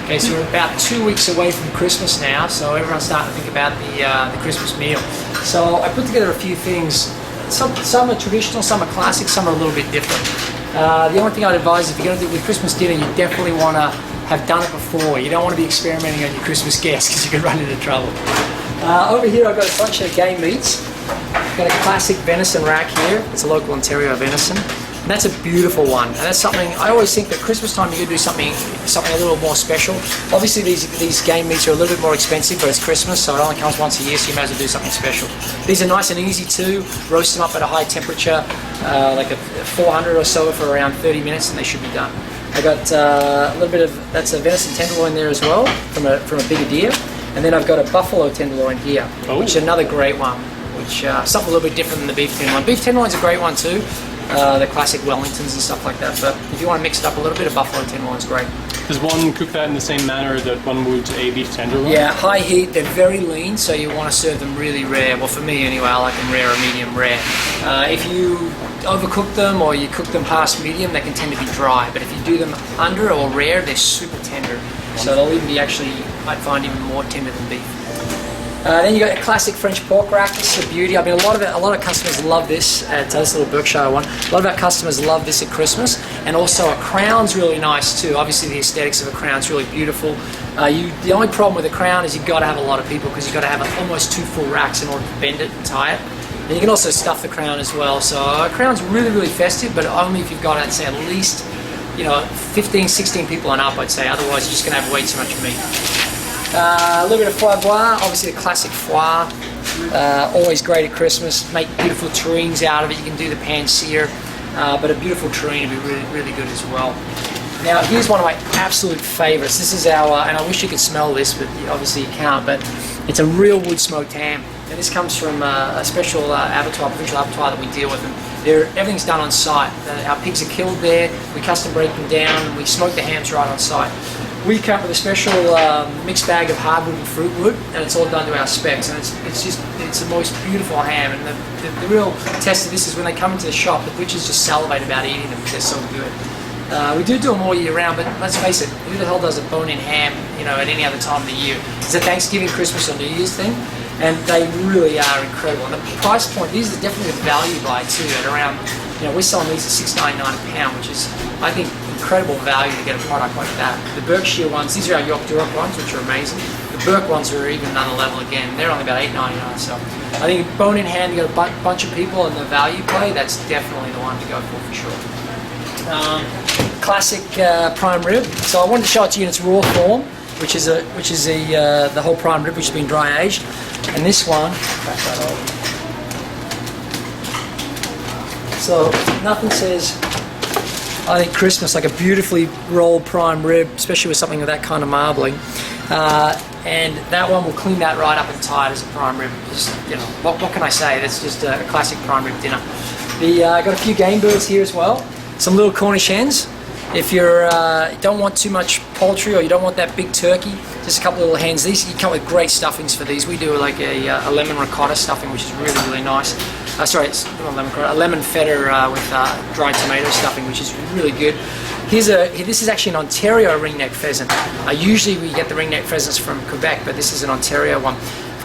Okay, so we're about 2 weeks away from Christmas now, so everyone's starting to think about the Christmas meal. So I put together a few things. Some are traditional, some are classic, some are a little bit different. The only thing I'd advise, if you're going to do it with Christmas dinner, you definitely want to have done it before. You don't want to be experimenting on your Christmas guests because you could run into trouble. Over here I've got a bunch of game meats. I've got a classic venison rack here. It's a local Ontario venison. And that's a beautiful one. And that's something, I always think that Christmas time you could do something a little more special. Obviously these game meats are a little bit more expensive, but it's Christmas, so it only comes once a year, so you may as well do something special. These are nice and easy too. Roast them up at a high temperature, like a 400 or so for around 30 minutes, and they should be done. I got a little bit of, that's a venison tenderloin there as well, from a bigger deer. And then I've got a buffalo tenderloin here, which is another great one, which something a little bit different than the beef tenderloin. Beef tenderloin's a great one too, the classic Wellingtons and stuff like that, but if you want to mix it up a little bit, a buffalo tenderloin's great. Does one cook that in the same manner that one would a beef tenderloin? Yeah, high heat, they're very lean, so you want to serve them really rare. Well, for me anyway, I like them rare or medium rare. If you overcook them or you cook them past medium, they can tend to be dry, but if you do them under or rare, they're super tender. So they'll even be actually, I'd find, even more tender than beef. Then you got a classic French pork rack. This is a beauty. I mean, a lot of customers love this at this little Berkshire one. A lot of our customers love this at Christmas, and also a crown's really nice too. Obviously, the aesthetics of a crown's really beautiful. The only problem with a crown is you've got to have a lot of people because you've got to have almost 2 full racks in order to bend it and tie it. And you can also stuff the crown as well. So a crown's really, really festive, but only if you've got, I'd say, at least 15, 16 people and up, I'd say. Otherwise, you're just going to have way too much meat. A little bit of foie gras, obviously a classic foie, always great at Christmas. Make beautiful terrines out of it. You can do the pan sear, but a beautiful terrine would be really, really good as well. Now here's one of my absolute favorites. This is our, and I wish you could smell this, but obviously you can't, but it's a real wood smoked ham. And this comes from a special abattoir, provincial abattoir that we deal with. And everything's done on site. Our pigs are killed there, we custom break them down, and we smoke the hams right on site. We come with a special mixed bag of hardwood and fruit wood, and it's all done to our specs, and it's the most beautiful ham. And the real test of this is when they come into the shop, the butchers just salivate about eating them because they're so good. We do them all year round, but let's face it, who the hell does a bone-in ham, at any other time of the year? It's a Thanksgiving, Christmas, or New Year's thing, and they really are incredible. And the price point, these are definitely a value buy too, at around, we're selling these at $6.99 a pound, which is, I think, incredible value to get a product like that. The Berkshire ones, these are our York Duroc ones, which are amazing. The Burke ones are even another level again. They're only about $8.99. So I think bone in hand, you got a bunch of people and the value play, that's definitely the one to go for sure. Classic prime rib. So I wanted to show it to you in its raw form, which is the whole prime rib, which has been dry aged. And this one, crack that open. So nothing says, I think, Christmas like a beautifully rolled prime rib, especially with something with that kind of marbling. And that one will clean that right up and tight as a prime rib. Just, what can I say? That's just a classic prime rib dinner. I got a few game birds here as well. Some little Cornish hens. If you don't want too much poultry or you don't want that big turkey, just a couple of little hens. These, you come with great stuffings for these. We do like a lemon ricotta stuffing, which is really, really nice. Sorry, it's not lemon ricotta, a lemon feta with dried tomato stuffing, which is really good. This is actually an Ontario ringneck pheasant. Usually we get the ringneck pheasants from Quebec, but this is an Ontario one.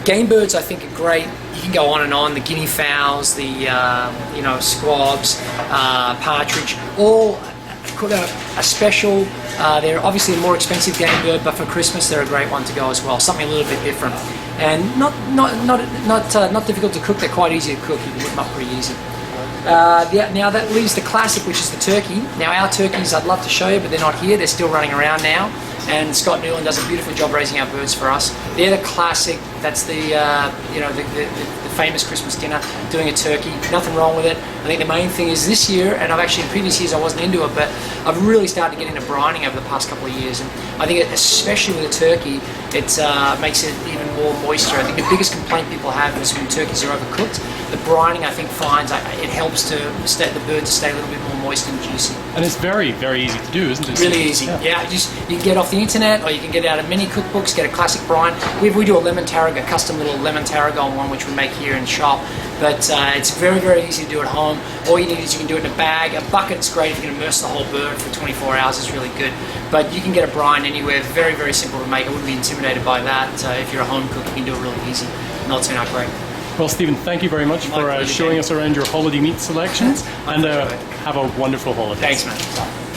Game birds, I think, are great. You can go on and on. The guinea fowls, the squabs, partridge, all put a special. They're obviously a more expensive game bird, but for Christmas they're a great one to go as well. Something a little bit different, and not difficult to cook. They're quite easy to cook. You can whip them up pretty easy. Now that leaves the classic, which is the turkey. Now our turkeys, I'd love to show you, but they're not here. They're still running around now. And Scott Newland does a beautiful job raising our birds for us. They're the classic. That's the famous Christmas dinner. Doing a turkey, nothing wrong with it. I think the main thing is this year, and I've actually in previous years I wasn't into it, but I've really started to get into brining over the past couple of years. And I think especially with a turkey, it makes it even more moisture. I think the biggest complaint people have is when turkeys are overcooked. The brining, I think, finds it helps the bird to stay a little bit more moist and juicy. And it's very, very easy to do, isn't it? Really easy. Yeah, you can get off the internet, or you can get it out of many cookbooks, get a classic brine. We do a lemon tarragon, a custom little lemon tarragon one, which we make here in the shop. But it's very, very easy to do at home. All you need is you can do it in a bag. A bucket's great if you can immerse the whole bird for 24 hours. It's really good. But you can get a brine anywhere. Very, very simple to make. I wouldn't be intimidated by that. If you're a home cook, you can do it really easy, and they'll turn out great. Well, Stephen, thank you very much for showing us around your holiday meat selections, and have a wonderful holiday. Thanks, man.